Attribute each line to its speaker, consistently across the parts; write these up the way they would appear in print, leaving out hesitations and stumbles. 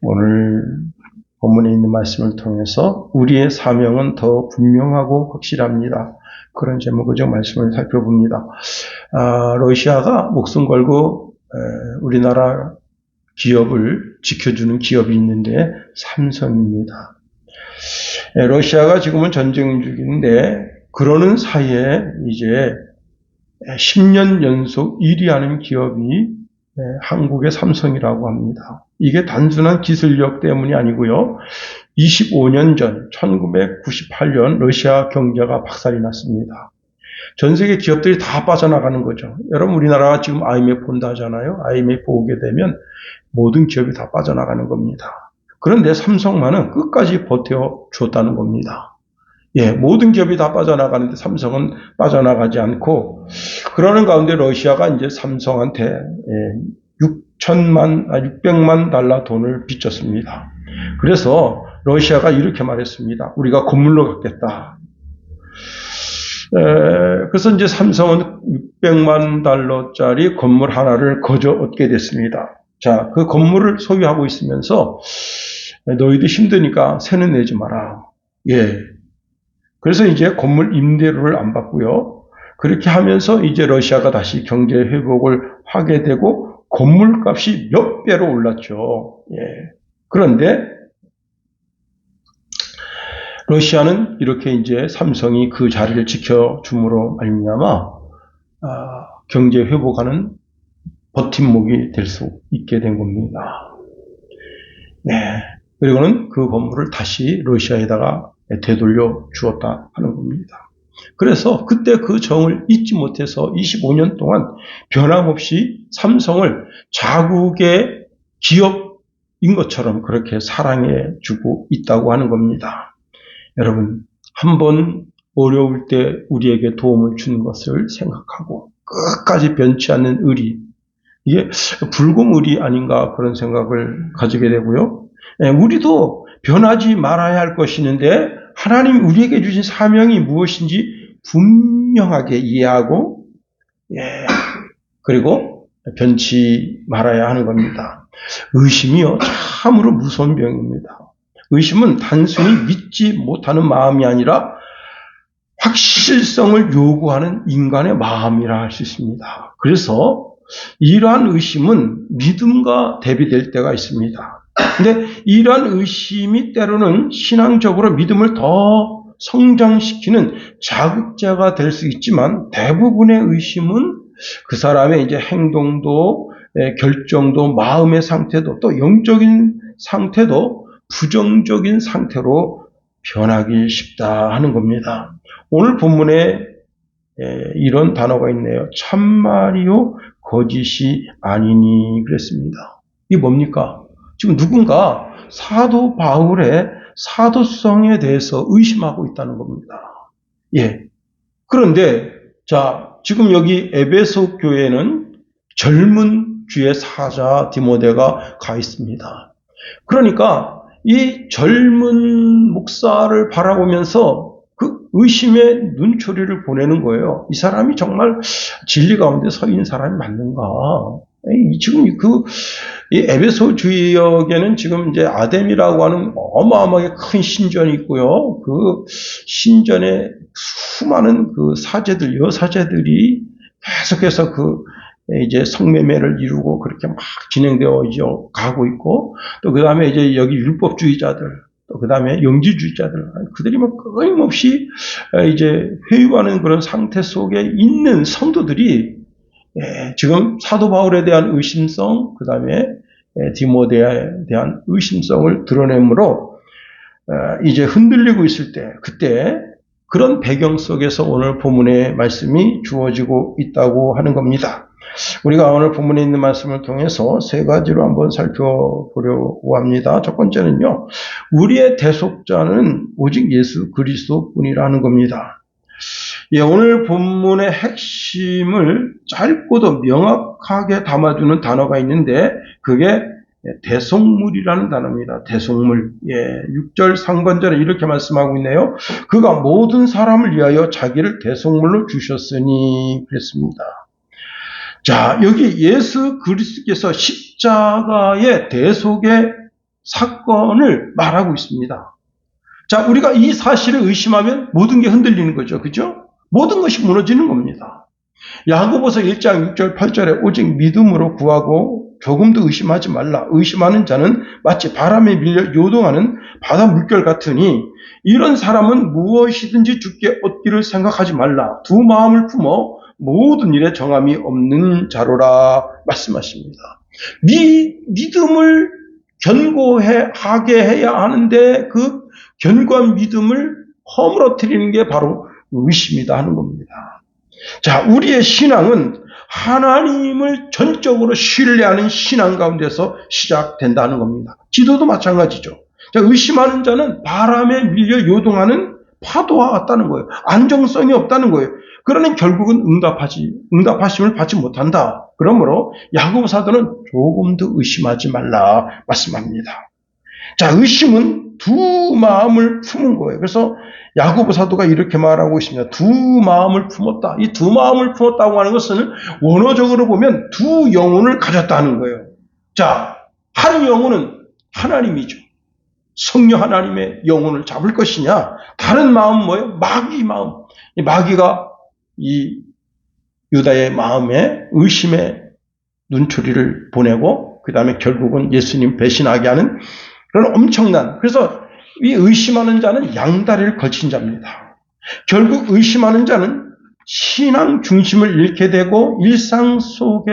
Speaker 1: 오늘 본문에 있는 말씀을 통해서 우리의 사명은 더 분명하고 확실합니다. 그런 제목의 말씀을 살펴봅니다. 러시아가 목숨 걸고 우리나라 기업을 지켜주는 기업이 있는데 삼성입니다. 러시아가 지금은 전쟁 중인데 그러는 사이에 이제 10년 연속 1위 하는 기업이 한국의 삼성이라고 합니다. 이게 단순한 기술력 때문이 아니고요. 25년 전 1998년 러시아 경제가 박살이 났습니다. 전 세계 기업들이 다 빠져나가는 거죠. 여러분 우리나라가 지금 IMF 본다 하잖아요. IMF 오게 되면 모든 기업이 다 빠져나가는 겁니다. 그런데 삼성만은 끝까지 버텨줬다는 겁니다. 모든 기업이 다 빠져나가는데 삼성은 빠져나가지 않고 그러는 가운데 러시아가 이제 삼성한테 600만 달러 돈을 빚졌습니다. 그래서 러시아가 이렇게 말했습니다. 우리가 건물로 갚겠다. 그래서 이제 삼성은 600만 달러짜리 건물 하나를 거저 얻게 됐습니다. 자, 그 건물을 소유하고 있으면서 너희들 힘드니까 세는 내지 마라. 그래서 이제 건물 임대료를 안 받고요. 그렇게 하면서 이제 러시아가 다시 경제 회복을 하게 되고 건물값이 몇 배로 올랐죠. 그런데 러시아는 이렇게 이제 삼성이 그 자리를 지켜줌으로 말미암아 경제 회복하는 버팀목이 될 수 있게 된 겁니다. 그리고는 그 건물을 다시 러시아에다가 되돌려 주었다 하는 겁니다. 그래서 그때 그 정을 잊지 못해서 25년 동안 변함없이 삼성을 자국의 기업인 것처럼 그렇게 사랑해 주고 있다고 하는 겁니다. 여러분, 한번 어려울 때 우리에게 도움을 주는 것을 생각하고 끝까지 변치 않는 의리, 이게 불공의리 아닌가 그런 생각을 가지게 되고요. 우리도 변하지 말아야 할 것이 있는데 하나님이 우리에게 주신 사명이 무엇인지 분명하게 이해하고 그리고 변치 말아야 하는 겁니다. 의심이요 참으로 무서운 병입니다. 의심은 단순히 믿지 못하는 마음이 아니라 확실성을 요구하는 인간의 마음이라 할 수 있습니다. 그래서 이러한 의심은 믿음과 대비될 때가 있습니다. 근데 이러한 의심이 때로는 신앙적으로 믿음을 더 성장시키는 자극제가 될 수 있지만 대부분의 의심은 그 사람의 이제 행동도 결정도 마음의 상태도 또 영적인 상태도 부정적인 상태로 변하기 쉽다 하는 겁니다. 오늘 본문에 이런 단어가 있네요. 참말이요 거짓이 아니니 그랬습니다. 이게 뭡니까? 지금 누군가 사도 바울의 사도성에 대해서 의심하고 있다는 겁니다. 그런데 자, 지금 여기 에베소 교회는 젊은 주의 사자 디모데가 가 있습니다. 그러니까 이 젊은 목사를 바라보면서 그 의심의 눈초리를 보내는 거예요. 이 사람이 정말 진리 가운데 서 있는 사람이 맞는가? 지금 이 에베소 지역에는 지금 이제 아뎀이라고 하는 어마어마하게 큰 신전이 있고요. 그 신전에 수많은 그 사제들, 여사제들이 계속해서 이제 성매매를 이루고 그렇게 막 진행되어 가고 있고, 또 그 다음에 이제 여기 율법주의자들, 또 그 다음에 영지주의자들, 그들이 막 끊임없이 이제 회유하는 그런 상태 속에 있는 성도들이 지금 사도 바울에 대한 의심성, 그 다음에 디모데에 대한 의심성을 드러내므로 이제 흔들리고 있을 때, 그때 그런 배경 속에서 오늘 본문의 말씀이 주어지고 있다고 하는 겁니다. 우리가 오늘 본문에 있는 말씀을 통해서 세 가지로 한번 살펴보려고 합니다. 첫 번째는요, 우리의 대속자는 오직 예수 그리스도뿐이라는 겁니다. 오늘 본문의 핵심을 짧고도 명확하게 담아주는 단어가 있는데 그게 대속물이라는 단어입니다. 대속물. 6절 상반절에 이렇게 말씀하고 있네요. 그가 모든 사람을 위하여 자기를 대속물로 주셨으니 그랬습니다. 자, 여기 예수 그리스도께서 십자가의 대속의 사건을 말하고 있습니다. 자, 우리가 이 사실을 의심하면 모든 게 흔들리는 거죠. 그죠? 모든 것이 무너지는 겁니다. 야고보서 1장 6절 8절에 오직 믿음으로 구하고 조금도 의심하지 말라. 의심하는 자는 마치 바람에 밀려 요동하는 바다 물결 같으니 이런 사람은 무엇이든지 주께 얻기를 생각하지 말라. 두 마음을 품어 모든 일에 정함이 없는 자로라 말씀하십니다. 믿음을 견고하게 해야 하는데 그 견고한 믿음을 허물어뜨리는 게 바로 의심이다 하는 겁니다. 자, 우리의 신앙은 하나님을 전적으로 신뢰하는 신앙 가운데서 시작된다는 겁니다. 기도도 마찬가지죠. 자, 의심하는 자는 바람에 밀려 요동하는 파도와 같다는 거예요. 안정성이 없다는 거예요. 그러니 결국은 응답하심을 받지 못한다. 그러므로 야고보 사도는 조금도 의심하지 말라 말씀합니다. 자, 의심은 두 마음을 품은 거예요. 그래서 야고보 사도가 이렇게 말하고 있습니다. 두 마음을 품었다. 이 두 마음을 품었다고 하는 것은 원어적으로 보면 두 영혼을 가졌다는 거예요. 자, 한 영혼은 하나님이죠. 성령 하나님의 영혼을 잡을 것이냐? 다른 마음은 뭐예요? 마귀 마음. 이 마귀가 이 유다의 마음에 의심의 눈초리를 보내고 그 다음에 결국은 예수님 배신하게 하는 그런 엄청난, 그래서 이 의심하는 자는 양다리를 걸친 자입니다. 결국 의심하는 자는 신앙 중심을 잃게 되고 일상 속에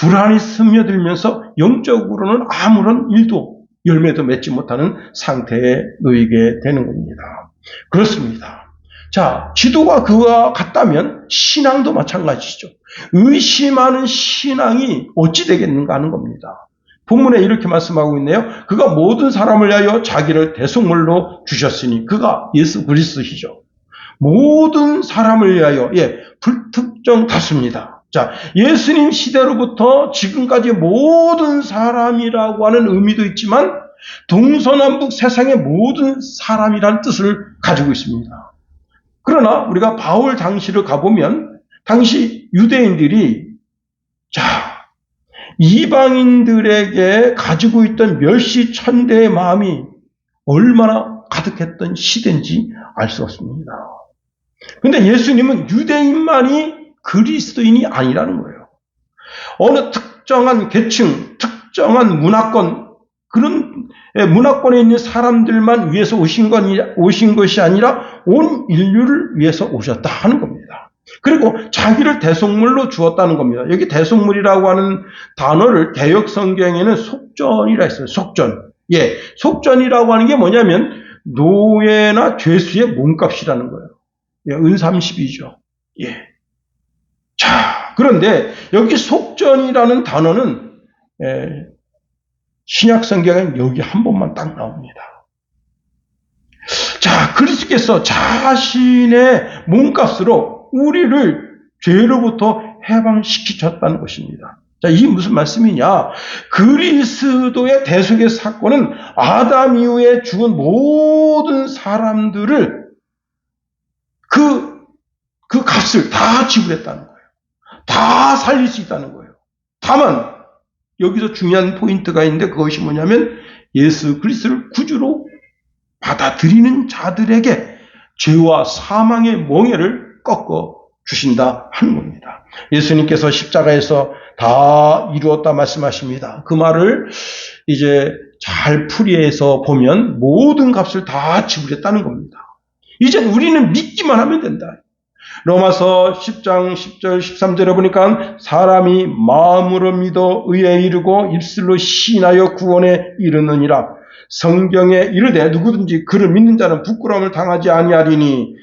Speaker 1: 불안이 스며들면서 영적으로는 아무런 일도 열매도 맺지 못하는 상태에 놓이게 되는 겁니다. 그렇습니다. 자, 기도가 그와 같다면 신앙도 마찬가지죠. 의심하는 신앙이 어찌 되겠는가 하는 겁니다. 본문에 이렇게 말씀하고 있네요. 그가 모든 사람을 위하여 자기를 대속물로 주셨으니 그가 예수 그리스도시죠. 모든 사람을 위하여, 불특정 다수입니다. 자, 예수님 시대로부터 지금까지 모든 사람이라고 하는 의미도 있지만 동서남북 세상의 모든 사람이라는 뜻을 가지고 있습니다. 그러나 우리가 바울 당시를 가보면 당시 유대인들이 이방인들에게 가지고 있던 멸시천대의 마음이 얼마나 가득했던 시대인지 알 수 없습니다. 그런데 예수님은 유대인만이 그리스도인이 아니라는 거예요. 어느 특정한 계층, 특정한 문화권, 그런 문화권에 있는 사람들만 위해서 오신 것이 아니라 온 인류를 위해서 오셨다 하는 겁니다. 그리고 자기를 대속물로 주었다는 겁니다. 여기 대속물이라고 하는 단어를 개역 성경에는 속전이라 했어요. 속전. 속전이라고 하는 게 뭐냐면 노예나 죄수의 몸값이라는 거예요. 은삼십이죠. 자, 그런데 여기 속전이라는 단어는 신약 성경엔 여기 한 번만 딱 나옵니다. 자, 그리스도께서 자신의 몸값으로 우리를 죄로부터 해방시키셨다는 것입니다. 자, 이게 무슨 말씀이냐? 그리스도의 대속의 사건은 아담 이후에 죽은 모든 사람들을 그 값을 다 지불했다는 거예요. 다 살릴 수 있다는 거예요. 다만 여기서 중요한 포인트가 있는데 그것이 뭐냐면 예수 그리스도를 구주로 받아들이는 자들에게 죄와 사망의 멍에를 꺾어 주신다 하는 겁니다. 예수님께서 십자가에서 다 이루었다 말씀하십니다. 그 말을 이제 잘 풀이해서 보면 모든 값을 다 지불했다는 겁니다. 이제 우리는 믿기만 하면 된다. 로마서 10장 10절 13절에 보니까 사람이 마음으로 믿어 의에 이르고 입술로 시인하여 구원에 이르느니라. 성경에 이르되 누구든지 그를 믿는 자는 부끄러움을 당하지 아니하리니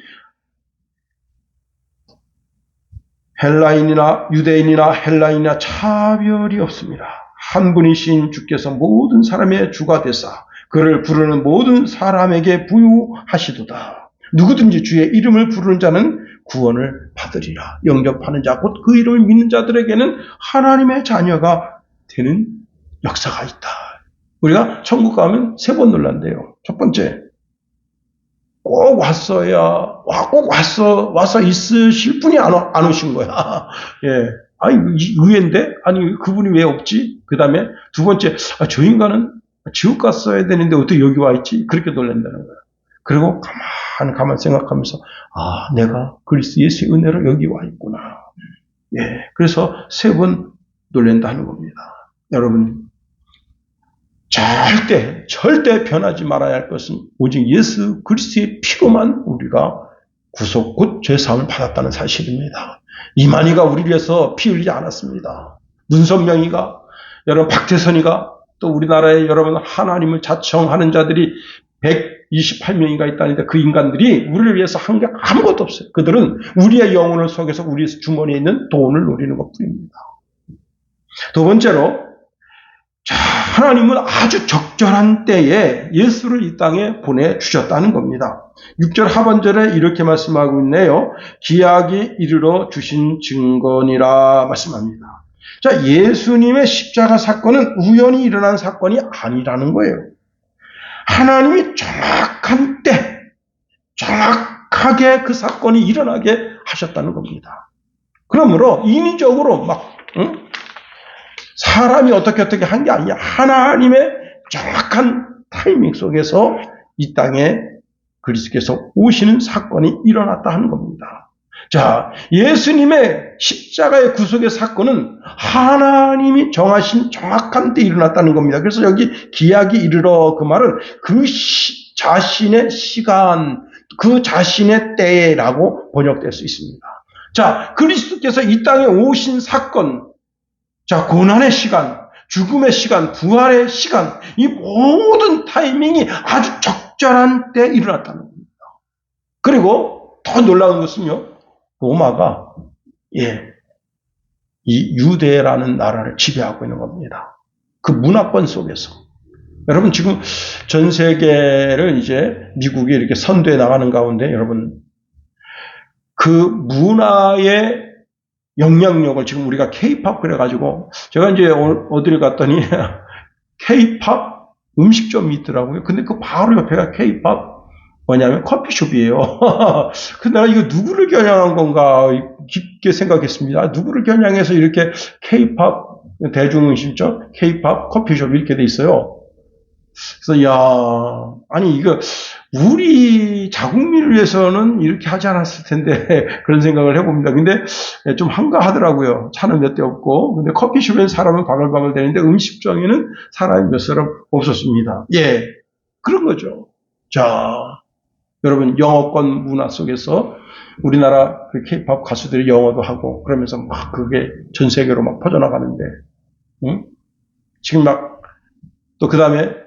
Speaker 1: 헬라인이나 유대인이나 헬라인이나 차별이 없습니다. 한 분이신 주께서 모든 사람의 주가 되사 그를 부르는 모든 사람에게 부유하시도다. 누구든지 주의 이름을 부르는 자는 구원을 받으리라. 영접하는 자, 곧 그 이름을 믿는 자들에게는 하나님의 자녀가 되는 역사가 있다. 우리가 천국 가면 세 번 놀란대요. 첫 번째, 꼭 왔어야, 와서 있으실 분이 안 오신 거야. 아니, 의외인데? 아니, 그분이 왜 없지? 그 다음에 두 번째, 저 인간은 지옥 갔어야 되는데 어떻게 여기 와 있지? 그렇게 놀란다는 거예요. 그리고 가만 생각하면서, 내가 그리스도 예수의 은혜로 여기 와 있구나. 예. 그래서 세 번 놀란다는 겁니다. 여러분, 절대 변하지 말아야 할 것은 오직 예수 그리스도의 피로만 우리가 구속 곧 죄사함을 받았다는 사실입니다. 이만희가 우리를 위해서 피 흘리지 않았습니다. 문선명이가, 여러분 박태선이가, 또 우리나라에 여러분 하나님을 자청하는 자들이 128명인가 있다는데 그 인간들이 우리를 위해서 한 게 아무것도 없어요. 그들은 우리의 영혼을 속여서 우리 주머니에 있는 돈을 노리는 것뿐입니다. 두 번째로, 하나님은 아주 적절한 때에 예수를 이 땅에 보내주셨다는 겁니다. 6절 하반절에 이렇게 말씀하고 있네요. 기약이 이르러 주신 증거니라 말씀합니다. 자, 예수님의 십자가 사건은 우연히 일어난 사건이 아니라는 거예요. 하나님이 정확한 때, 정확하게 그 사건이 일어나게 하셨다는 겁니다. 그러므로 인위적으로 사람이 어떻게 한 게 아니야. 하나님의 정확한 타이밍 속에서 이 땅에 그리스도께서 오시는 사건이 일어났다 하는 겁니다. 자, 예수님의 십자가의 구속의 사건은 하나님이 정하신 정확한 때 일어났다는 겁니다. 그래서 여기 기약이 이르러 그 말은 그 자신의 시간, 그 자신의 때라고 번역될 수 있습니다. 자, 그리스도께서 이 땅에 오신 사건, 자, 고난의 시간, 죽음의 시간, 부활의 시간, 이 모든 타이밍이 아주 적절한 때 일어났다는 겁니다. 그리고 더 놀라운 것은요, 로마가, 이 유대라는 나라를 지배하고 있는 겁니다. 그 문화권 속에서. 여러분, 지금 전 세계를 이제 미국이 이렇게 선도해 나가는 가운데, 여러분, 그 문화의 영향력을 지금 우리가 K-팝 그래가지고, 제가 이제 어디를 갔더니, K-팝 음식점이 있더라고요. 근데 그 바로 옆에가 K-팝 뭐냐면 커피숍이에요. 근데 내가 이거 누구를 겨냥한 건가 깊게 생각했습니다. 누구를 겨냥해서 이렇게 K-팝 대중음식점, K-팝 커피숍 이렇게 돼 있어요. 그래서 아니 이거 우리 자국민을 위해서는 이렇게 하지 않았을 텐데 그런 생각을 해봅니다. 근데 좀 한가하더라고요. 차는 몇 대 없고, 근데 커피숍에는 사람은 바글바글 되는데 음식점에는 사람이 몇 사람 없었습니다. 그런 거죠. 자, 여러분 영어권 문화 속에서 우리나라 그 K-팝 가수들이 영어도 하고 그러면서 막 그게 전 세계로 막 퍼져나가는데, 지금 막 또 그 다음에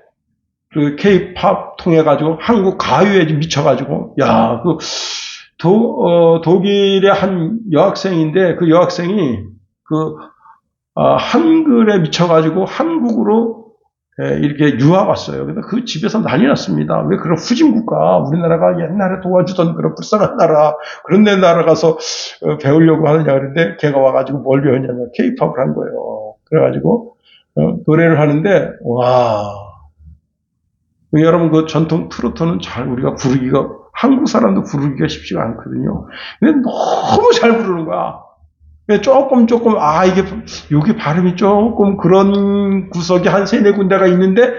Speaker 1: 그 K-팝 통해 가지고 한국 가요에 미쳐가지고 독일의 한 여학생인데 그 여학생이 한글에 미쳐가지고 한국으로 이렇게 유학 왔어요. 근데 그 집에서 난리 났습니다. 왜 그런 후진국가, 우리나라가 옛날에 도와주던 그런 불쌍한 나라, 그런 데 나라가서 배우려고 하느냐 그랬는데 걔가 와가지고 뭘 배웠냐면 K-팝을 한 거예요. 그래가지고 노래를 하는데 여러분 그 전통 트로트는 잘 우리가 부르기가, 한국 사람도 부르기가 쉽지가 않거든요. 근데 너무 잘 부르는 거야. 조금 이게 여기 발음이 조금 그런 구석이 한 세네 군데가 있는데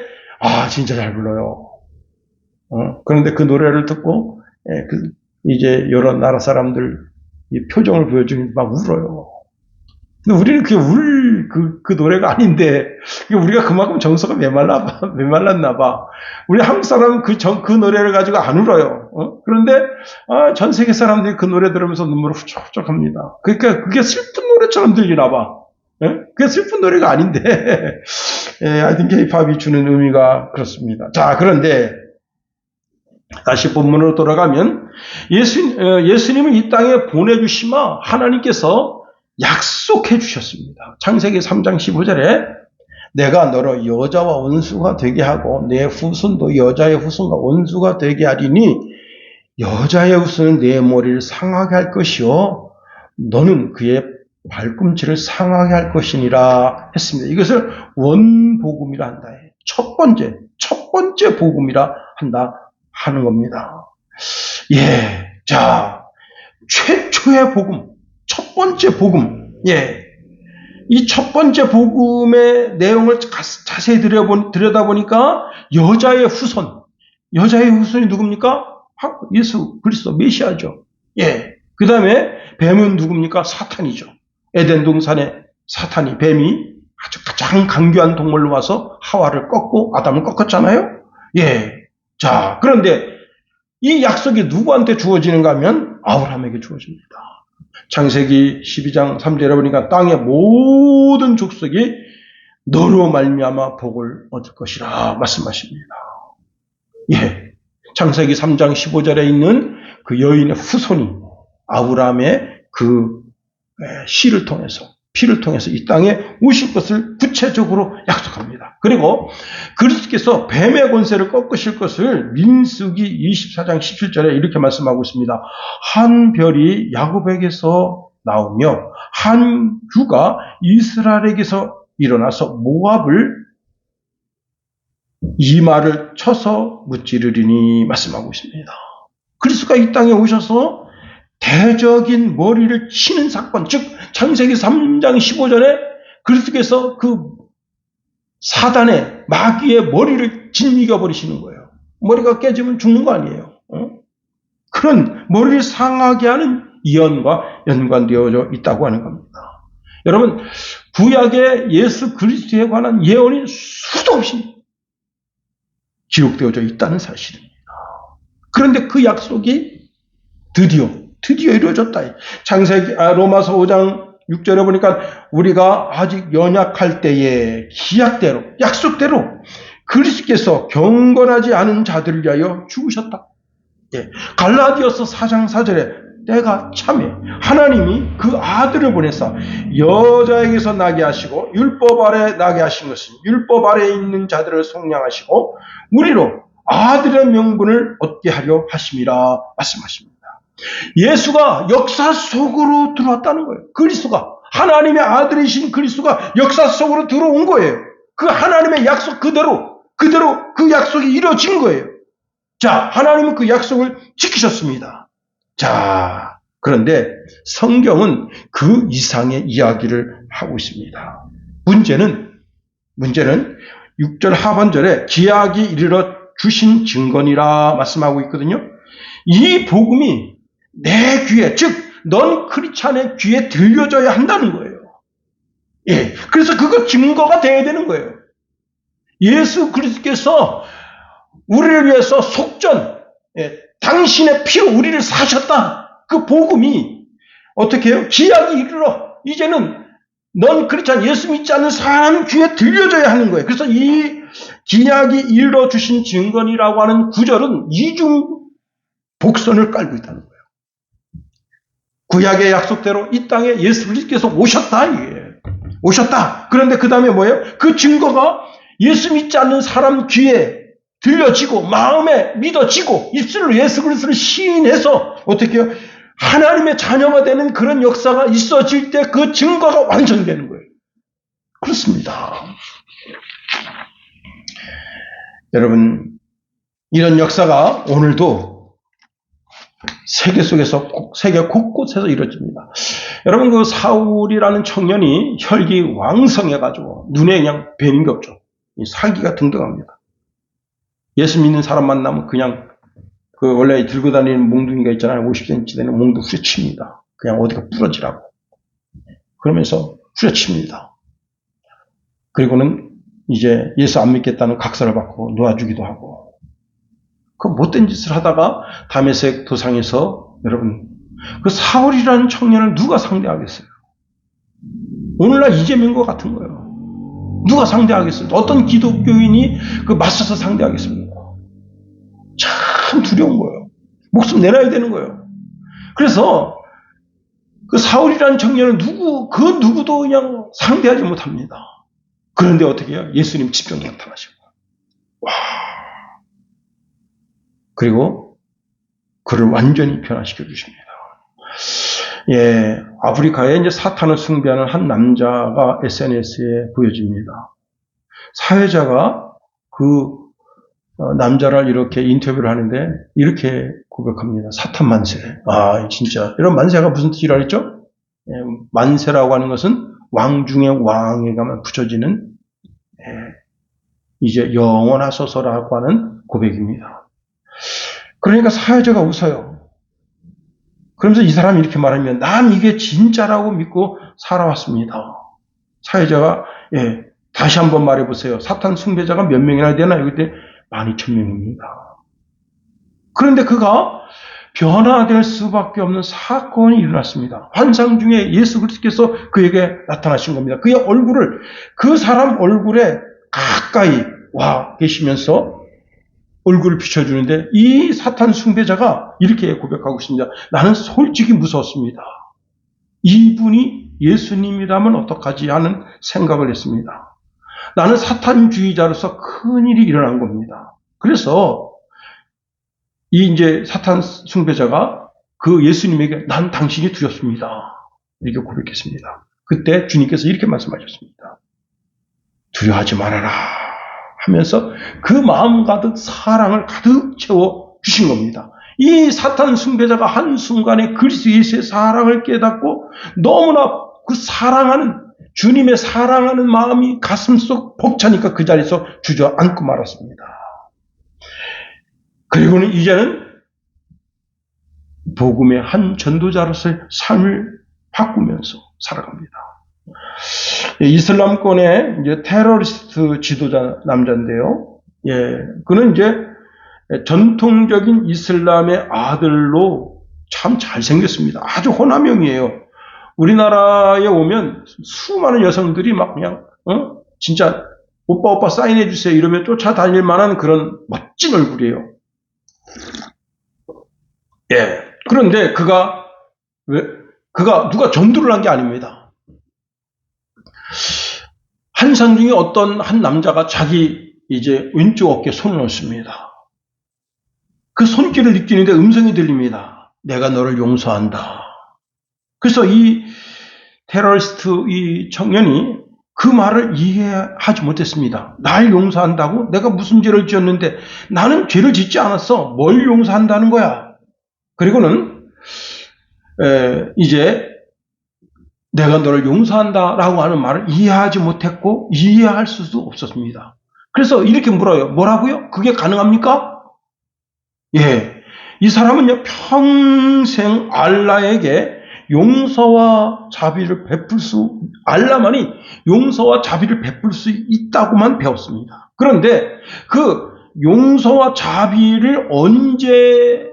Speaker 1: 진짜 잘 불러요. 그런데 그 노래를 듣고 이제 여러 나라 사람들 이 표정을 보여주면 막 울어요. 근데 우리는 그게 그 노래가 아닌데, 우리가 그만큼 정서가 메말랐나 봐. 우리 한국 사람은 그 노래를 가지고 안 울어요. 그런데, 전 세계 사람들이 그 노래 들으면서 눈물을 훌쩍훌쩍 합니다. 그러니까 그게 슬픈 노래처럼 들리나 봐. 그게 슬픈 노래가 아닌데, 하여튼 K-팝이 주는 의미가 그렇습니다. 자, 그런데, 다시 본문으로 돌아가면, 예수님을 이 땅에 보내주시마 하나님께서 약속해 주셨습니다. 창세기 3장 15절에 내가 너로 여자와 원수가 되게 하고 내 후손도 여자의 후손과 원수가 되게 하리니 여자의 후손은 내 머리를 상하게 할 것이요 너는 그의 발꿈치를 상하게 할 것이니라 했습니다. 이것을 원복음이라 한다. 첫 번째 복음이라 한다 하는 겁니다. 자, 최초의 복음, 첫 번째 복음, 이 첫 번째 복음의 내용을 자세히 들여다보니까 여자의 후손이 누굽니까? 예수 그리스도 메시아죠. 예. 그 다음에 뱀은 누굽니까? 사탄이죠. 에덴 동산에 뱀이 아주 가장 강교한 동물로 와서 하와를 꺾고 아담을 꺾었잖아요. 예. 자, 그런데 이 약속이 누구한테 주어지는가 하면 아브라함에게 주어집니다. 창세기 12장 3절에 보니까 땅의 모든 족속이 너로 말미암아 복을 얻을 것이라 말씀하십니다. 예. 창세기 3장 15절에 있는 그 여인의 후손이 아브라함의 그 피를 통해서 이 땅에 오실 것을 구체적으로 약속합니다. 그리고 그리스도께서 뱀의 권세를 꺾으실 것을 민수기 24장 17절에 이렇게 말씀하고 있습니다. 한 별이 야곱에게서 나오며 한 유가 이스라엘에게서 일어나서 모압을 이마를 쳐서 무찌르리니 말씀하고 있습니다. 그리스도가 이 땅에 오셔서 대적인 머리를 치는 사건, 즉 창세기 3장 15절에 그리스도께서 그 사단의 마귀의 머리를 짓이겨 버리시는 거예요. 머리가 깨지면 죽는 거 아니에요. 그런 머리를 상하게 하는 예언과 연관되어져 있다고 하는 겁니다. 여러분, 구약의 예수 그리스도에 관한 예언이 수도 없이 기록되어져 있다는 사실입니다. 그런데 그 약속이 드디어 이루어졌다. 창세기 로마서 5장 6절에 보니까 우리가 아직 연약할 때에 기약대로 약속대로 그리스도께서 경건하지 않은 자들을 위하여 죽으셨다. 예. 갈라디아서 4장 4절에 때가 참에 하나님이 그 아들을 보내사 여자에게서 나게 하시고 율법 아래 나게 하신 것은 율법 아래에 있는 자들을 속량하시고 우리로 아들의 명분을 얻게 하려 하심이라 말씀하십니다. 예수가 역사 속으로 들어왔다는 거예요. 그리스도가 하나님의 아들이신 그리스도가 역사 속으로 들어온 거예요. 그 하나님의 약속 그대로 그 약속이 이루어진 거예요. 자, 하나님은 그 약속을 지키셨습니다. 자, 그런데 성경은 그 이상의 이야기를 하고 있습니다. 문제는 6절 하반절에 기약이 이르러 주신 증거니라 말씀하고 있거든요. 이 복음이 내 귀에, 즉 넌 크리스찬의 귀에 들려져야 한다는 거예요. 예, 그래서 그거 증거가 돼야 되는 거예요. 예수 그리스도께서 우리를 위해서 속전, 당신의 피로 우리를 사셨다. 그 복음이 어떻게 해요? 기약이 이르러 이제는 넌 크리스찬 예수 믿지 않는 사람 귀에 들려져야 하는 거예요. 그래서 이 기약이 이르러 주신 증거니라고 하는 구절은 이중 복선을 깔고 있다는 거예요. 구약의 약속대로 이 땅에 예수 그리스도께서 오셨다. 오셨다. 그런데 그 다음에 뭐예요? 그 증거가 예수 믿지 않는 사람 귀에 들려지고 마음에 믿어지고 입술로 예수 그리스도를 시인해서 어떻게 해요? 하나님의 자녀가 되는 그런 역사가 있어질 때 그 증거가 완성되는 거예요. 그렇습니다. 여러분, 이런 역사가 오늘도 세계 곳곳에서 이루어집니다. 여러분, 그 사울이라는 청년이 혈기 왕성해가지고 눈에 그냥 뵈는 게 없죠. 사기가 등등합니다. 예수 믿는 사람 만나면 그냥 그 원래 들고 다니는 몽둥이가 있잖아요. 50cm 되는 몽둥이 후려칩니다. 그냥 어디가 부러지라고. 그러면서 후려칩니다. 그리고는 이제 예수 안 믿겠다는 각서를 받고 놓아주기도 하고. 그 못된 짓을 하다가 다메섹 도상에서 여러분 그 사울이라는 청년을 누가 상대하겠어요? 오늘날 이재명과 같은 거예요. 누가 상대하겠어요? 어떤 기독교인이 그 맞서서 상대하겠습니까? 참 두려운 거예요. 목숨 내놔야 되는 거예요. 그래서 그 사울이라는 청년은 그 누구도 그냥 상대하지 못합니다. 그런데 어떻게 해요? 예수님 집중 나타나시고. 와. 그리고 그를 완전히 변화시켜 주십니다. 예, 아프리카에 이제 사탄을 숭배하는 한 남자가 SNS에 보여집니다. 사회자가 그 남자를 이렇게 인터뷰를 하는데 이렇게 고백합니다. 사탄 만세. 아, 진짜 이런 만세가 무슨 뜻이라 했죠? 예, 만세라고 하는 것은 왕 중에 왕에게만 붙여지는 이제 영원하소서라고 하는 고백입니다. 그러니까 사회자가 웃어요. 그러면서 이 사람이 이렇게 말하면 난 이게 진짜라고 믿고 살아왔습니다. 사회자가 다시 한번 말해보세요. 사탄 숭배자가 몇 명이나 되나요? 그때 12,000명입니다. 그런데 그가 변화될 수밖에 없는 사건이 일어났습니다. 환상 중에 예수 그리스도께서 그에게 나타나신 겁니다. 그의 얼굴을 그 사람 얼굴에 가까이 와 계시면서 얼굴을 비춰주는데 이 사탄 숭배자가 이렇게 고백하고 있습니다. 나는 솔직히 무서웠습니다. 이분이 예수님이라면 어떡하지 하는 생각을 했습니다. 나는 사탄주의자로서 큰일이 일어난 겁니다. 그래서 이 이제 사탄 숭배자가 그 예수님에게 난 당신이 두렵습니다. 이렇게 고백했습니다. 그때 주님께서 이렇게 말씀하셨습니다. 두려워하지 말아라 하면서 그 마음 가득 사랑을 가득 채워 주신 겁니다. 이 사탄 숭배자가 한순간에 그리스도 예수의 사랑을 깨닫고 너무나 그 사랑하는 주님의 사랑하는 마음이 가슴속 벅차니까 그 자리에서 주저앉고 말았습니다. 그리고는 이제는 복음의 한 전도자로서의 삶을 바꾸면서 살아갑니다. 이슬람권의 이제 테러리스트 지도자 남자인데요. 그는 이제 전통적인 이슬람의 아들로 참 잘생겼습니다. 아주 호남형이에요. 우리나라에 오면 수많은 여성들이 막 그냥 진짜 오빠 사인해 주세요 이러면 쫓아다닐 만한 그런 멋진 얼굴이에요. 그런데 그가 누가 전도를 한 게 아닙니다. 환상 중에 어떤 한 남자가 자기 이제 왼쪽 어깨에 손을 얹습니다. 그 손길을 느끼는데 음성이 들립니다. 내가 너를 용서한다. 그래서 이 테러리스트 이 청년이 그 말을 이해하지 못했습니다. 날 용서한다고? 내가 무슨 죄를 지었는데 나는 죄를 짓지 않았어. 뭘 용서한다는 거야? 그리고는 이제 내가 너를 용서한다라고 하는 말을 이해하지 못했고 이해할 수도 없었습니다. 그래서 이렇게 물어요. 뭐라고요? 그게 가능합니까? 이 사람은요 평생 알라에게 용서와 자비를 베풀 알라만이 용서와 자비를 베풀 수 있다고만 배웠습니다. 그런데 그 용서와 자비를 언제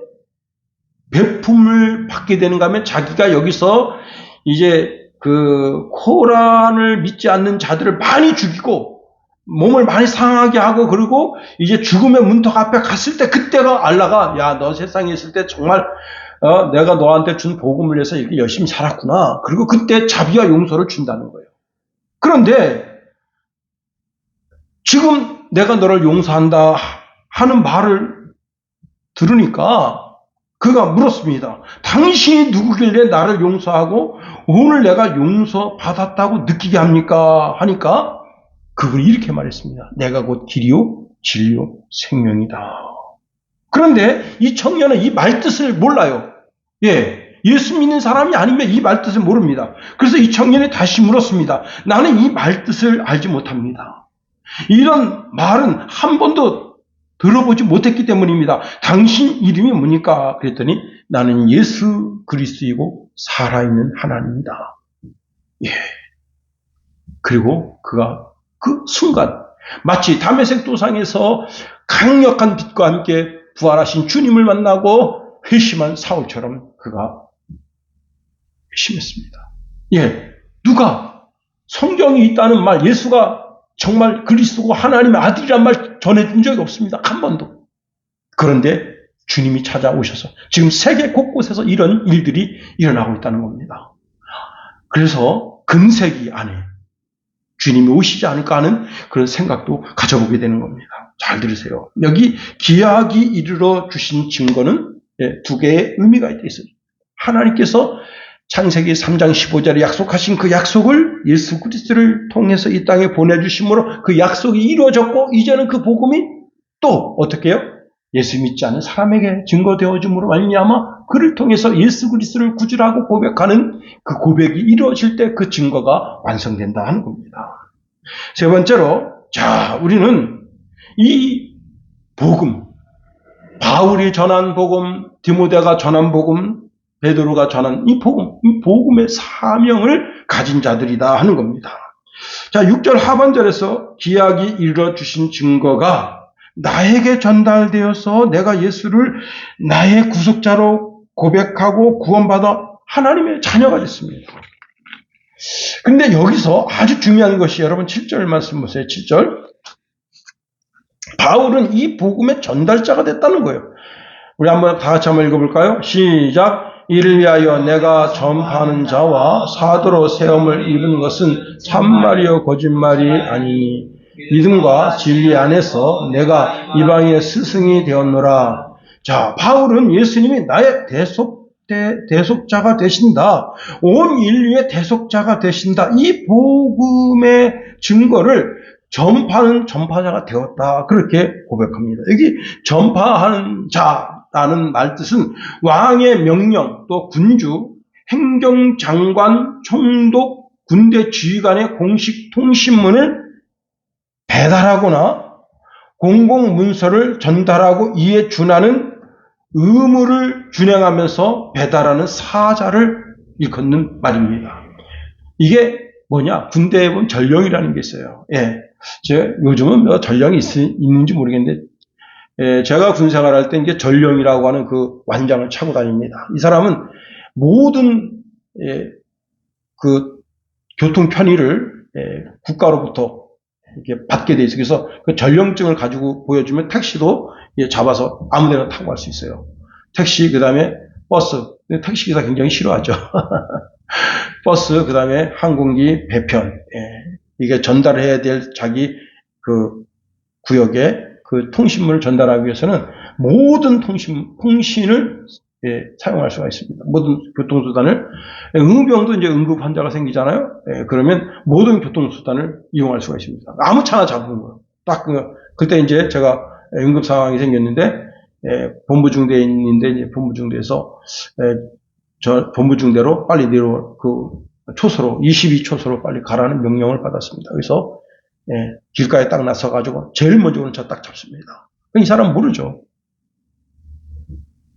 Speaker 1: 베품을 받게 되는가 하면 자기가 여기서 이제 그 코란을 믿지 않는 자들을 많이 죽이고 몸을 많이 상하게 하고 그리고 이제 죽음의 문턱 앞에 갔을 때 그때가 알라가 야, 너 세상에 있을 때 정말 내가 너한테 준 복음을 위해서 이렇게 열심히 살았구나. 그리고 그때 자비와 용서를 준다는 거예요. 그런데 지금 내가 너를 용서한다 하는 말을 들으니까 그가 물었습니다. 당신이 누구길래 나를 용서하고 오늘 내가 용서받았다고 느끼게 합니까? 하니까 그분이 이렇게 말했습니다. 내가 곧 길이요 진리요 생명이다. 그런데 이 청년은 이 말뜻을 몰라요. 예수 믿는 사람이 아니면 이 말뜻을 모릅니다. 그래서 이 청년이 다시 물었습니다. 나는 이 말뜻을 알지 못합니다. 이런 말은 한 번도 들어보지 못했기 때문입니다. 당신 이름이 뭡니까? 그랬더니 나는 예수 그리스도이고 살아있는 하나님이다. 그리고 그가 그 순간 마치 다메섹 도상에서 강력한 빛과 함께 부활하신 주님을 만나고 회심한 사울처럼 그가 회심했습니다. 누가 성경이 있다는 말, 예수가 정말 그리스도고 하나님의 아들이란 말 전해준 적이 없습니다. 한 번도. 그런데 주님이 찾아오셔서 지금 세계 곳곳에서 이런 일들이 일어나고 있다는 겁니다. 그래서 근세기 안에 주님이 오시지 않을까 하는 그런 생각도 가져보게 되는 겁니다. 잘 들으세요. 여기 기약이 이르러 주신 증거는 두 개의 의미가 있어요. 하나님께서 창세기 3장 15절에 약속하신 그 약속을 예수 그리스도를 통해서 이 땅에 보내주심으로 그 약속이 이루어졌고 이제는 그 복음이 또 어떻게 해요? 예수 믿지 않는 사람에게 증거되어짐으로 말미암아 그를 통해서 예수 그리스도를 구주라고 고백하는 그 고백이 이루어질 때 그 증거가 완성된다 하는 겁니다. 세 번째로, 자, 우리는 이 복음, 바울이 전한 복음, 디모데가 전한 복음, 베드로가 전한 이 복음의 사명을 가진 자들이다 하는 겁니다. 자, 6절 하반절에서 기약이 이루어주신 증거가 나에게 전달되어서 내가 예수를 나의 구속자로 고백하고 구원받아 하나님의 자녀가 됐습니다. 근데 여기서 아주 중요한 것이 여러분 7절 말씀 보세요. 7절. 바울은 이 복음의 전달자가 됐다는 거예요. 우리 한번 다 같이 한번 읽어볼까요? 시작. 이를 위하여 내가 전파하는 자와 사도로 세움을 입은 것은 참말이요 거짓말이 아니니 믿음과 진리 안에서 내가 이방인의 스승이 되었노라. 자, 바울은 예수님이 나의 대속자가 되신다. 온 인류의 대속자가 되신다. 이 복음의 증거를 전파하는 전파자가 되었다. 그렇게 고백합니다. 여기 전파하는 자라는 말뜻은 왕의 명령, 또 군주, 행정장관, 총독, 군대 지휘관의 공식 통신문을 배달하거나 공공문서를 전달하고 이에 준하는 의무를 준행하면서 배달하는 사자를 일컫는 말입니다. 이게 뭐냐? 군대에 보면 전령이라는 게 있어요. 예. 요즘은 전령이 있는지 모르겠는데, 제가 군 생활할 때 이제 전령이라고 하는 그 완장을 차고 다닙니다. 이 사람은 모든, 그 교통 편의를, 국가로부터 이렇게 받게 돼 있어요. 그래서 그 전령증을 가지고 보여주면 택시도 잡아서 아무 데나 타고 갈 수 있어요. 택시, 그 다음에 버스. 택시기사 굉장히 싫어하죠. 버스, 그 다음에 항공기, 배편. 이게 전달해야 될 자기 그 구역에 그 통신문을 전달하기 위해서는 모든 통신을 사용할 수가 있습니다. 모든 교통수단을. 응급병도 이제 응급 환자가 생기잖아요. 그러면 모든 교통수단을 이용할 수가 있습니다. 아무 차나 잡은 거예요. 딱 그때 이제 제가 응급 상황이 생겼는데, 본부중대에 있는데, 이제 본부중대에서, 본부중대로 빨리 초소로, 22초소로 빨리 가라는 명령을 받았습니다. 그래서, 길가에 딱 나서가지고, 제일 먼저 저 딱 잡습니다. 이 사람 모르죠.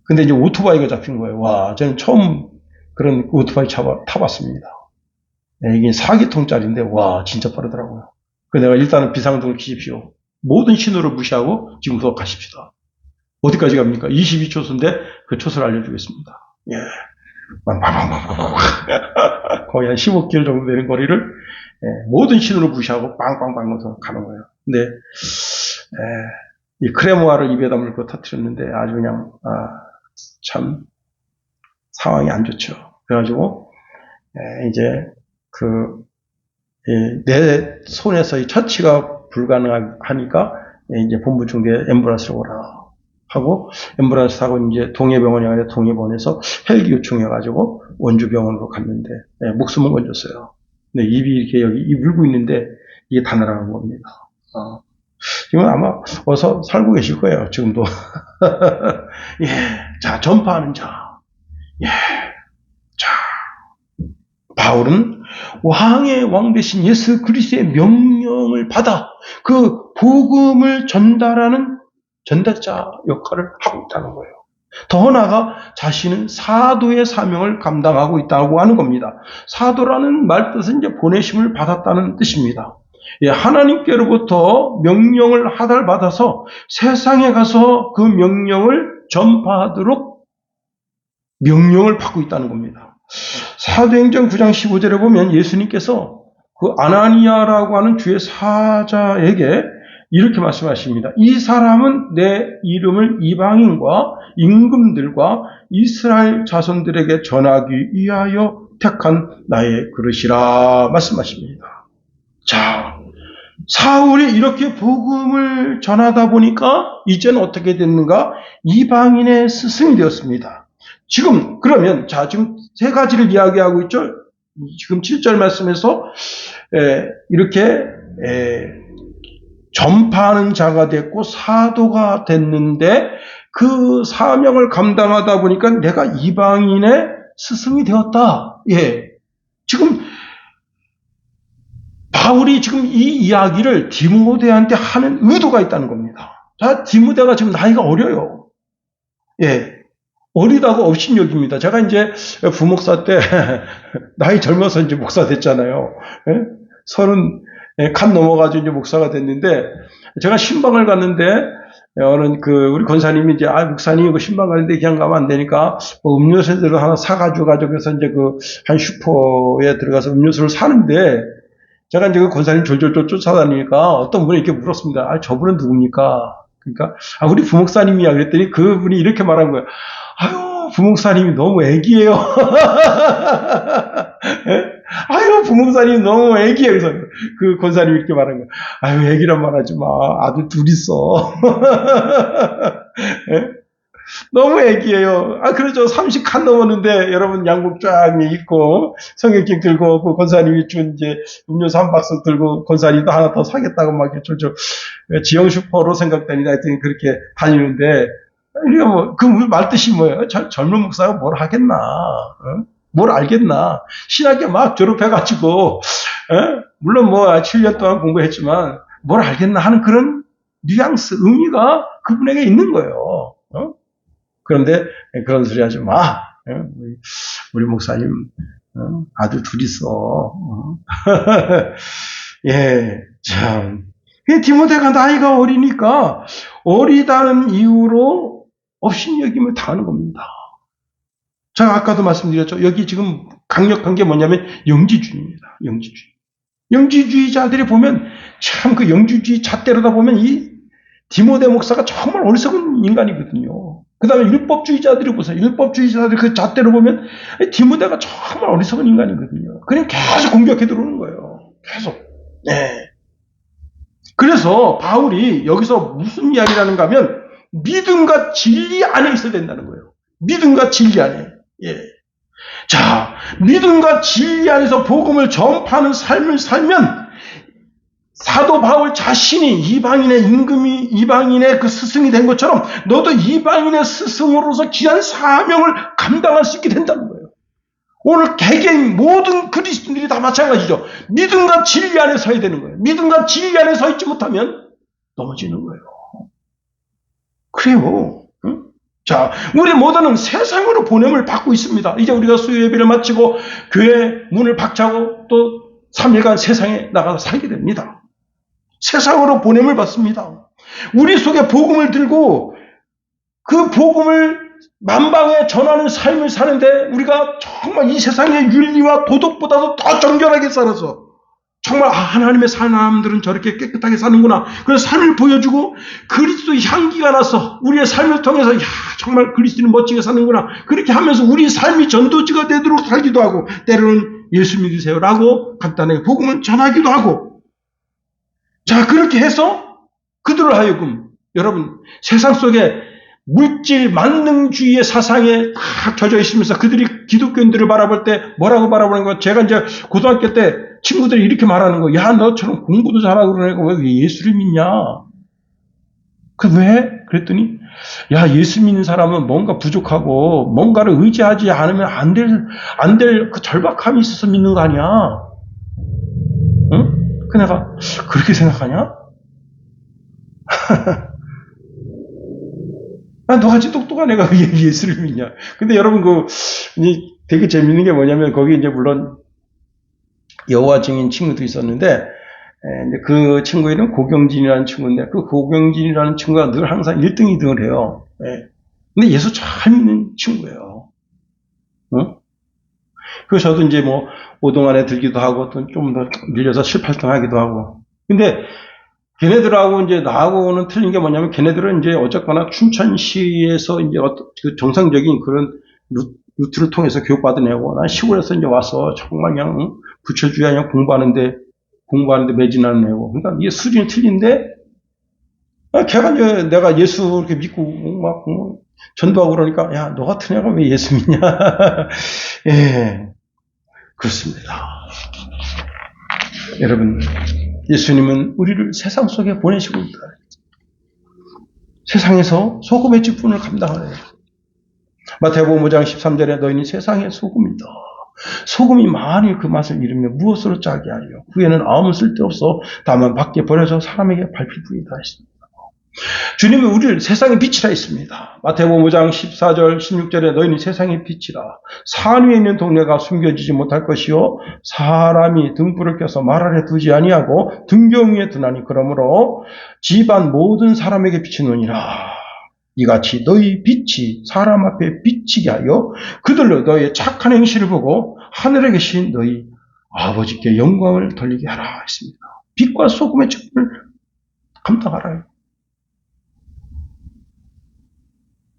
Speaker 1: 근데 이제 오토바이가 잡힌 거예요. 와, 저는 처음 그런 오토바이 타봤습니다. 이게 4기통짜리인데, 와, 진짜 빠르더라고요. 그래서 내가 일단은 비상등을 켜십시오. 모든 신호를 무시하고 지금부터 가십시다. 어디까지 갑니까? 22초소인데 그 초소를 알려주겠습니다. 예. 거의 한 15km 정도 되는 거리를 모든 신호를 무시하고 빵빵빵 가는 거예요. 근데 이 크레모아를 입에다 물고 터뜨렸는데 아주 그냥 참 상황이 안 좋죠. 그래가지고 이제 내 손에서 이 처치가 불가능하니까 이제 본부중대 앰뷸런스로 오라 하고 앰뷸런스 타고 이제 동해병원에 가서 동해병원에서 헬기 요청해가지고 원주병원으로 갔는데 목숨은 건졌어요. 근데 입이 이렇게 여기 입 물고 있는데 이게 다 날아간 겁니다. 지금 아마 어서 살고 계실 거예요. 지금도. 예, 자 전파하는 자. 예, 자 바울은 왕의 왕 대신 예수 그리스도의 명령을 받아 그 복음을 전달하는 전달자 역할을 하고 있다는 거예요. 더 나아가 자신은 사도의 사명을 감당하고 있다고 하는 겁니다. 사도라는 말 뜻은 이제 보내심을 받았다는 뜻입니다. 예, 하나님께로부터 명령을 하달받아서 세상에 가서 그 명령을 전파하도록 명령을 받고 있다는 겁니다. 사도행전 9장 15절에 보면 예수님께서 그 아나니아라고 하는 주의 사자에게 이렇게 말씀하십니다. 이 사람은 내 이름을 이방인과 임금들과 이스라엘 자손들에게 전하기 위하여 택한 나의 그릇이라 말씀하십니다. 자, 사울이 이렇게 복음을 전하다 보니까 이제는 어떻게 됐는가? 이방인의 스승이 되었습니다. 지금 그러면 지금 세 가지를 이야기하고 있죠. 지금 7절 말씀에서 이렇게 전파하는 자가 됐고 사도가 됐는데 그 사명을 감당하다 보니까 내가 이방인의 스승이 되었다. 예. 지금 바울이 지금 이 이야기를 디모데한테 하는 의도가 있다는 겁니다. 자, 디모데가 지금 나이가 어려요. 예. 어리다고 업신여깁니다. 제가 이제 부목사 때 나이 젊어서 이제 목사 됐잖아요. 예? 30 칸 넘어가지고 이제 목사가 됐는데 제가 신방을 갔는데 어느 우리 권사님이 이제 목사님 그 신방 가는데 그냥 가면 안 되니까 뭐 음료수를 하나 사가지고 그래서 이제 한 슈퍼에 들어가서 음료수를 사는데 제가 이제 그 권사님 졸졸졸 쫓아다니니까 어떤 분이 이렇게 물었습니다. 저분은 누굽니까? 그러니까 우리 부목사님이야 그랬더니 그분이 이렇게 말한 거예요. 아유, 부목사님이 너무 애기예요. 아유, 부목사님이 너무 애기예요. 그래서 그 권사님이 이렇게 말한 거예요. 아유, 애기란 말 하지 마. 아들 둘 있어. 너무 애기예요. 그렇죠. 30칸 넘었는데 여러분 양복 쫙 입고 성경책 들고 그 권사님이 준 이제 음료수 한 박스 들고 권사님도 하나 더 사겠다고 막 쫄쫄 지형 슈퍼로 생각되니다 했더니 그렇게 다니는데 우리가 뭐 그 말 뜻이 뭐예요? 젊은 목사가 뭘 하겠나? 뭘 알겠나? 신학교 막 졸업해가지고 물론 뭐 7년 동안 공부했지만 뭘 알겠나 하는 그런 뉘앙스 의미가 그분에게 있는 거예요. 그런데 그런 소리 하지 마. 우리 목사님 아들 둘 있어. 예, 참. 디모데가 나이가 어리니까 어리다는 이유로 업신여김을 당하는 겁니다. 제가 아까도 말씀드렸죠. 여기 지금 강력한 게 뭐냐면 영지주의입니다. 영지주의. 영지주의자들이 보면 참 그 영지주의 잣대로다 보면 이 디모데 목사가 정말 어리석은 인간이거든요. 그 다음에 율법주의자들이 보세요. 율법주의자들이 그 잣대로 보면 디모데가 정말 어리석은 인간이거든요. 그냥 계속 공격해 들어오는 거예요. 계속. 네. 그래서 바울이 여기서 무슨 이야기를 하는가 하면 믿음과 진리 안에 있어야 된다는 거예요. 믿음과 진리 안에. 예. 자, 믿음과 진리 안에서 복음을 전파하는 삶을 살면 사도 바울 자신이 이방인의 임금이 이방인의 그 스승이 된 것처럼 너도 이방인의 스승으로서 귀한 사명을 감당할 수 있게 된다는 거예요. 오늘 개개인 모든 그리스도인들이 다 마찬가지죠. 믿음과 진리 안에 서야 되는 거예요. 믿음과 진리 안에 서 있지 못하면 넘어지는 거예요. 그래요. 응? 자, 우리 모두는 세상으로 보냄을 받고 있습니다. 이제 우리가 수요 예배를 마치고 교회 문을 박차고 또 3일간 세상에 나가서 살게 됩니다. 세상으로 보냄을 받습니다. 우리 속에 복음을 들고 그 복음을 만방에 전하는 삶을 사는데 우리가 정말 이 세상의 윤리와 도덕보다도 더 정결하게 살아서 정말 하나님의 사람들은 저렇게 깨끗하게 사는구나. 그래서 삶을 보여주고 그리스도 향기가 나서 우리의 삶을 통해서 정말 그리스도는 멋지게 사는구나. 그렇게 하면서 우리 삶이 전도지가 되도록 살기도 하고 때로는 예수 믿으세요라고 간단하게 복음을 전하기도 하고 자, 그렇게 해서 그들을 하여금 여러분 세상 속에 물질 만능주의의 사상에 다 젖어 있으면서 그들이 기독교인들을 바라볼 때 뭐라고 바라보는 거야? 제가 이제 고등학교 때 친구들이 이렇게 말하는 거. 야, 너처럼 공부도 잘하고 그러니까 왜 예수를 믿냐? 왜? 그랬더니 야, 예수 믿는 사람은 뭔가 부족하고 뭔가를 의지하지 않으면 안 될 그 절박함이 있어서 믿는 거 아니야? 응? 그 내가 그렇게 생각하냐? 너같이 똑똑한 애가 왜 예수를 믿냐? 근데 여러분 되게 재밌는 게 뭐냐면 거기 이제 물론 여호와 증인 친구도 있었는데 그 친구 이름 고경진이라는 친구인데 그 고경진이라는 친구가 늘 항상 1등, 2등을 해요. 근데 예수 잘 믿는 친구예요. 응? 그래서 저도 이제 뭐 5등 안에 들기도 하고 또 좀 더 밀려서 7, 8등 하기도 하고. 근데 걔네들하고 이제 나하고는 틀린 게 뭐냐면 걔네들은 이제 어쨌거나 춘천시에서 이제 그 정상적인 그런 루트를 통해서 교육받은 애고 난 시골에서 이제 와서 정말 그냥 부처주의 그냥 공부하는데 매진하는 애고. 그러니까 이게 수준이 틀린데 걔가 이제 내가 예수 이렇게 믿고 막 전도하고 그러니까 야, 너 같은 애가 왜 예수 믿냐? 예. 그렇습니다. 여러분, 예수님은 우리를 세상 속에 보내시고 있다. 세상에서 소금의 직분을 감당하네요. 마태복음 5장 13절에 너희는 세상의 소금이다. 소금이 만일 그 맛을 잃으면 무엇으로 짜게 하려? 후에는 아무 쓸데없어 다만 밖에 버려져 사람에게 밟힐 뿐이다 했습니다. 주님은 우리를 세상의 빛이라 했습니다. 마태복음 5장 14절 16절에 너희는 세상의 빛이라. 산 위에 있는 동네가 숨겨지지 못할 것이요 사람이 등불을 켜서 말 아래 두지 아니하고 등경 위에 두나니 그러므로 집안 모든 사람에게 비치느니라. 이같이 너희 빛이 사람 앞에 비치게 하여 그들로 너희의 착한 행실을 보고 하늘에 계신 너희 아버지께 영광을 돌리게 하라 했습니다. 빛과 소금의 직분을 감당하라.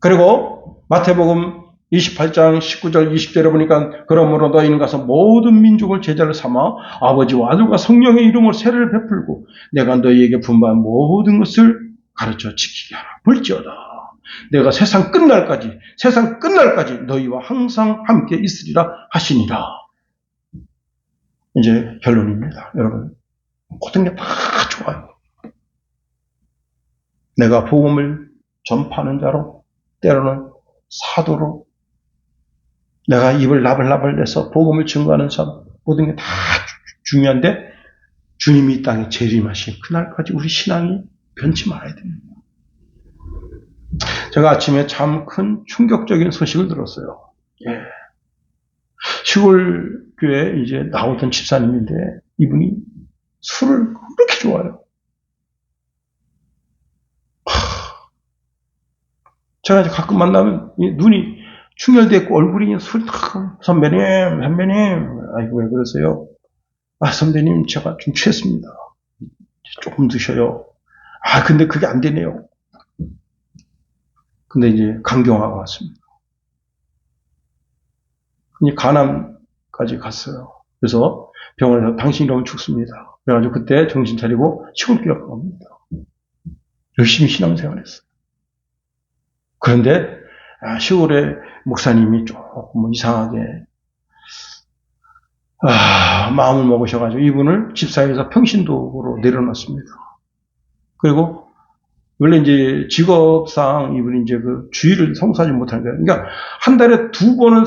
Speaker 1: 그리고 마태복음 28장 19절 20절에 보니까 그러므로 너희는 가서 모든 민족을 제자를 삼아 아버지와 아들과 성령의 이름으로 세례를 베풀고 내가 너희에게 분부한 모든 것을 가르쳐 지키게 하라. 볼지어다 내가 세상 끝날까지 너희와 항상 함께 있으리라 하시니라. 이제 결론입니다. 여러분 모든 게 다 좋아요. 내가 복음을 전파하는 자로 때로는 사도로 내가 입을 나불나불 내서 복음을 증거하는 삶 모든 게 다 중요한데 주님이 이 땅에 재림하신 그날까지 우리 신앙이 변치 말아야 됩니다. 제가 아침에 참 큰 충격적인 소식을 들었어요. 예. 시골 교회에 이제 나오던 집사님인데 이분이 술을 그렇게 좋아해요. 제가 이제 가끔 만나면 눈이 충혈되어 있고 얼굴이 술 선배님, 아이고 왜 그러세요? 아 선배님 제가 좀 취했습니다. 조금 드셔요. 아 근데 그게 안 되네요. 근데 이제 강경화가 왔습니다. 간암까지 갔어요. 그래서 병원에서 당신이 이러면 죽습니다. 그래가지고 그때 정신 차리고 시골교회 갑니다. 열심히 신앙생활했어요. 그런데 시골에 목사님이 조금 이상하게 마음을 먹으셔가지고 이분을 집사에서 평신도로 내려놨습니다. 그리고 원래 이제 직업상 이분이 이제 그 주일을 성사하지 못하는 거예요. 그러니까 한 달에 2번은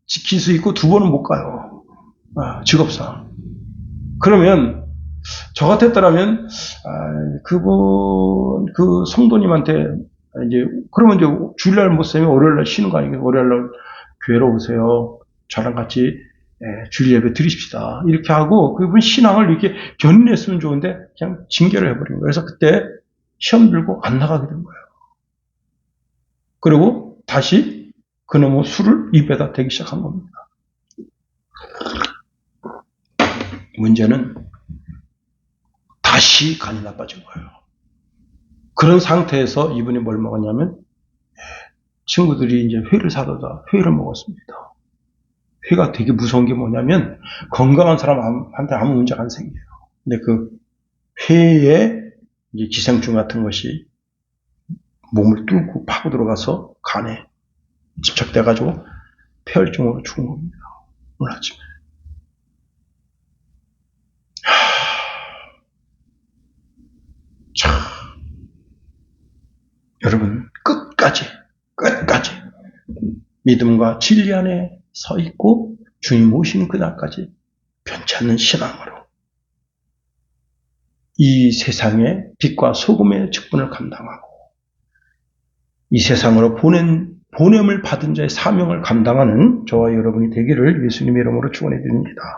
Speaker 1: 지킬 수 있고 2번은 못 가요. 직업상. 그러면 저 같았더라면 그분 그 성도님한테 이제 그러면 이제 주일날 못 쓰면 월요일날 쉬는 거 아니겠어요? 월요일날 교회로 오세요. 저랑 같이 주일 예배 드리십시다. 이렇게 하고 그분 신앙을 이렇게 견인했으면 좋은데 그냥 징계를 해버린 거예요. 그래서 그때 시험 들고 안 나가게 된 거예요. 그리고 다시 그놈의 술을 입에다 대기 시작한 겁니다. 문제는 다시 간이 나빠진 거예요. 그런 상태에서 이분이 뭘 먹었냐면 친구들이 이제 회를 사다가 회를 먹었습니다. 회가 되게 무서운 게 뭐냐면 건강한 사람한테 아무 문제가 안 생겨요. 근데 그 회에 이제 기생충 같은 것이 몸을 뚫고 파고 들어가서 간에 집착돼가지고 폐혈증으로 죽은 겁니다. 오늘 아침에. 참. 여러분 끝까지 믿음과 진리 안에 서 있고 주님 오시는 그날까지 변치 않는 신앙으로 이 세상의 빛과 소금의 직분을 감당하고 이 세상으로 보냄을 받은 자의 사명을 감당하는 저와 여러분이 되기를 예수님의 이름으로 축원해 드립니다.